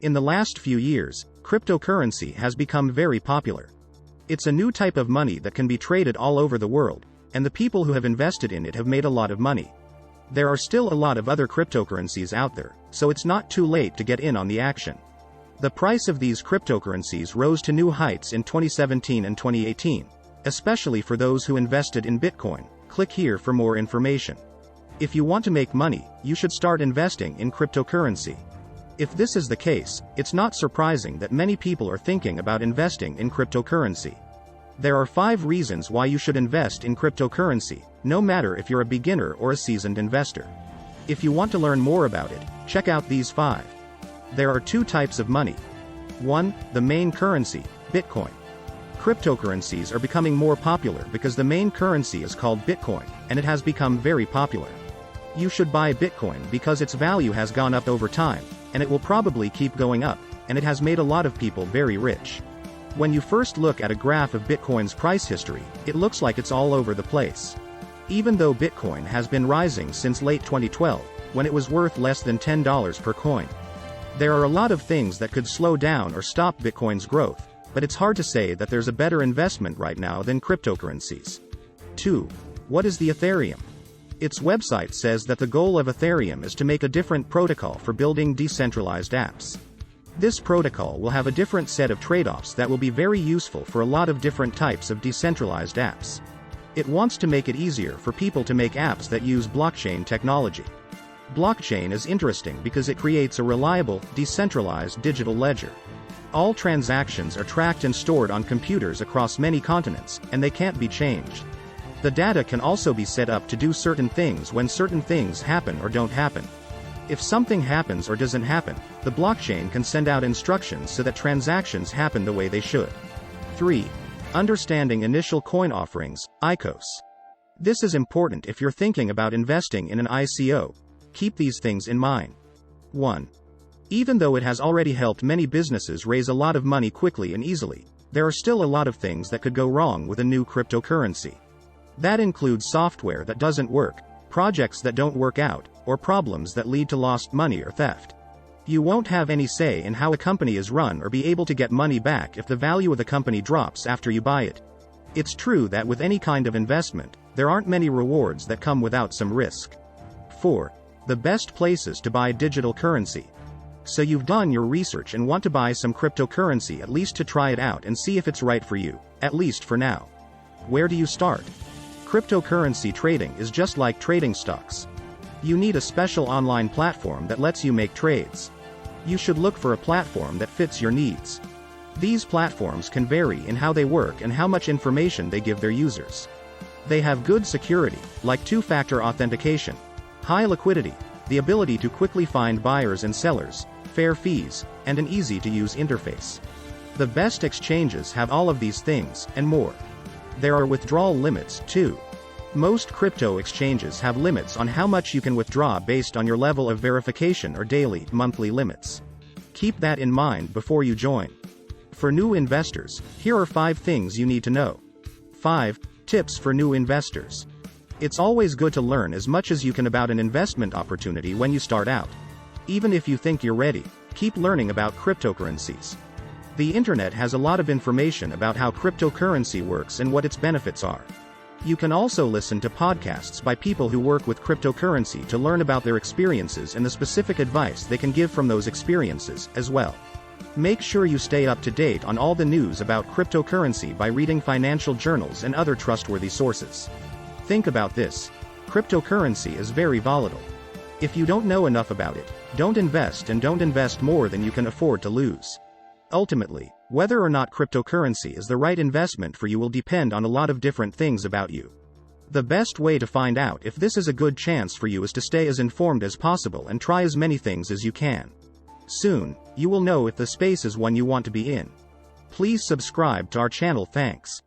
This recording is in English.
In the last few years, cryptocurrency has become very popular. It's a new type of money that can be traded all over the world, and the people who have invested in it have made a lot of money. There are still a lot of other cryptocurrencies out there, so it's not too late to get in on the action. The price of these cryptocurrencies rose to new heights in 2017 and 2018, especially for those who invested in Bitcoin. Click here for more information. If you want to make money, you should start investing in cryptocurrency. If this is the case, it's not surprising that many people are thinking about investing in cryptocurrency. There are 5 reasons why you should invest in cryptocurrency, no matter if you're a beginner or a seasoned investor. If you want to learn more about it, check out these 5. There are 2 types of money. 1. The main currency, Bitcoin. Cryptocurrencies are becoming more popular because the main currency is called Bitcoin, and it has become very popular. You should buy Bitcoin because its value has gone up over time, and it will probably keep going up, and it has made a lot of people very rich. When you first look at a graph of Bitcoin's price history, it looks like it's all over the place. Even though Bitcoin has been rising since late 2012, when it was worth less than $10 per coin. There are a lot of things that could slow down or stop Bitcoin's growth, but it's hard to say that there's a better investment right now than cryptocurrencies. 2. What is the Ethereum? Its website says that the goal of Ethereum is to make a different protocol for building decentralized apps. This protocol will have a different set of trade-offs that will be very useful for a lot of different types of decentralized apps. It wants to make it easier for people to make apps that use blockchain technology. Blockchain is interesting because it creates a reliable, decentralized digital ledger. All transactions are tracked and stored on computers across many continents, and they can't be changed. The data can also be set up to do certain things when certain things happen or don't happen. If something happens or doesn't happen, the blockchain can send out instructions so that transactions happen the way they should. 3. Understanding initial coin offerings, ICOs. This is important if you're thinking about investing in an ICO. Keep these things in mind. 1. Even though it has already helped many businesses raise a lot of money quickly and easily, there are still a lot of things that could go wrong with a new cryptocurrency. That includes software that doesn't work, projects that don't work out, or problems that lead to lost money or theft. You won't have any say in how a company is run or be able to get money back if the value of the company drops after you buy it. It's true that with any kind of investment, there aren't many rewards that come without some risk. 4. The best places to buy digital currency. So you've done your research and want to buy some cryptocurrency at least to try it out and see if it's right for you, at least for now. Where do you start? Cryptocurrency trading is just like trading stocks. You need a special online platform that lets you make trades. You should look for a platform that fits your needs. These platforms can vary in how they work and how much information they give their users. They have good security, like 2-factor authentication, high liquidity, the ability to quickly find buyers and sellers, fair fees, and an easy-to-use interface. The best exchanges have all of these things, and more. There are withdrawal limits, too. Most crypto exchanges have limits on how much you can withdraw based on your level of verification or daily, monthly limits. Keep that in mind before you join. For new investors, here are 5 things you need to know. 5 tips for new investors. It's always good to learn as much as you can about an investment opportunity when you start out. Even if you think you're ready, keep learning about cryptocurrencies. The internet has a lot of information about how cryptocurrency works and what its benefits are. You can also listen to podcasts by people who work with cryptocurrency to learn about their experiences and the specific advice they can give from those experiences, as well. Make sure you stay up to date on all the news about cryptocurrency by reading financial journals and other trustworthy sources. Think about this. Cryptocurrency is very volatile. If you don't know enough about it, don't invest, and don't invest more than you can afford to lose. Ultimately, whether or not cryptocurrency is the right investment for you will depend on a lot of different things about you. The best way to find out if this is a good chance for you is to stay as informed as possible and try as many things as you can. Soon, you will know if the space is one you want to be in. Please subscribe to our channel. Thanks.